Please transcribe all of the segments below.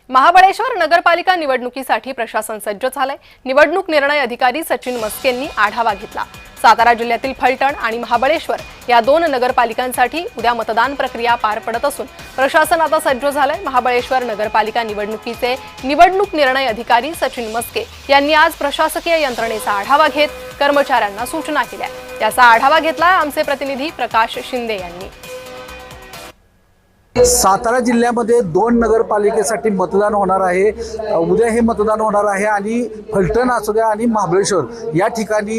महाबळेश्वर नगरपालिका निवडणुकीसाठी प्रशासन सज्ज झालंय। निवडणूक निर्णय अधिकारी सचिन मस्केंनी आढावा घेतला। सातारा जिल्ह्यातील फलटण आणि महाबळेश्वर या दोन नगरपालिकांसाठी उद्या मतदान प्रक्रिया पार पडत असून प्रशासन आता सज्ज झालंय। महाबळेश्वर नगरपालिका निवडणुकीचे निवडणूक निर्णय अधिकारी सचिन मस्के यांनी आज प्रशासकीय यंत्रणेचा आढावा घेत कर्मचाऱ्यांना सूचना केल्या। याचा आढावा घेतला आमचे प्रतिनिधी प्रकाश शिंदे यांनी। सातारा जिल्ह्यामध्ये दोन नगरपालिकेसाठी मतदान होणार आहे। उद्या हे मतदान होणार आहे आणि फलटण असू द्या आणि महाबळेश्वर या ठिकाणी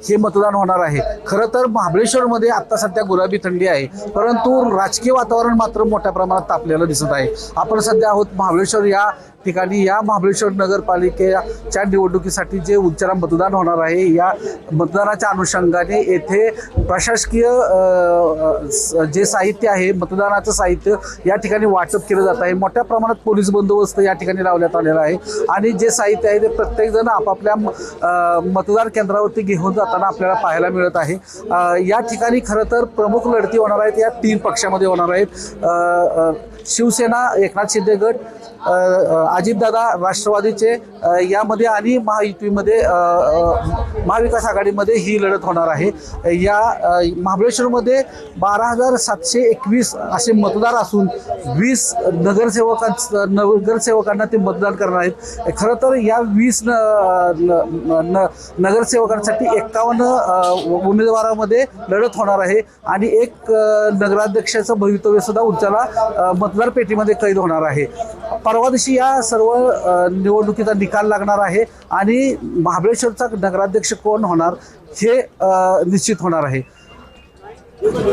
हे मतदान होणार आहे। खरं तर महाबळेश्वरमध्ये आता सध्या गुलाबी थंडी आहे, परंतु राजकीय वातावरण मात्र मोठ्या प्रमाणात तापलेलं दिसत आहे। आपण सध्या आहोत महाबळेश्वर या ठिकाणी। या महाबळेश्वर नगरपालिकेच्या निवडणुकीसाठी जे उच्चार मतदान होणार आहे, या मतदानाच्या अनुषंगाने येथे प्रशासकीय जे साहित्य आहे, मतदानाचं साहित्य या ठिकाणी वाटप केलं जात आहे। मोठ्या प्रमाणात पोलीस बंदोबस्त या ठिकाणी लावण्यात आलेला आहे आणि जे साहित्य आहे ते प्रत्येक जण आपापल्या मतदान केंद्रावरती घेऊन जाताना आपल्याला पाहायला मिळत आहे। या ठिकाणी खरं तर प्रमुख लढती होणार आहेत, या तीन पक्षामध्ये होणार आहेत। शिवसेना एकनाथ शिंदे गट, अजितदादा राष्ट्रवादीचे यामध्ये आणि महायुतीमध्ये महाविकास आघाडीमध्ये ही लढत होणार आहे। या महाबळेश्वरमध्ये 12,721 असे मतदार असून 20 नगरसेवकांना ते मतदान करणार आहेत। खरं तर या 20 नगरसेवकांसाठी 51 उमेदवारामध्ये लढत होणार आहे आणि एक नगराध्यक्षाचं भवितव्य सुद्धा उंचाला मतदार पेटीमध्ये कैद होणार आहे। परवा दिवशी या सर्व निवडणुकीचा निकाल लागणार आहे आणि महाबळेश्वरचा नगराध्यक्ष कोण होणार हे निश्चित होणार आहे।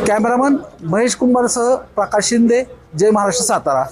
कॅमेरामन महेश कुंभारसह प्रकाश शिंदे, जय महाराष्ट्र, सातारा।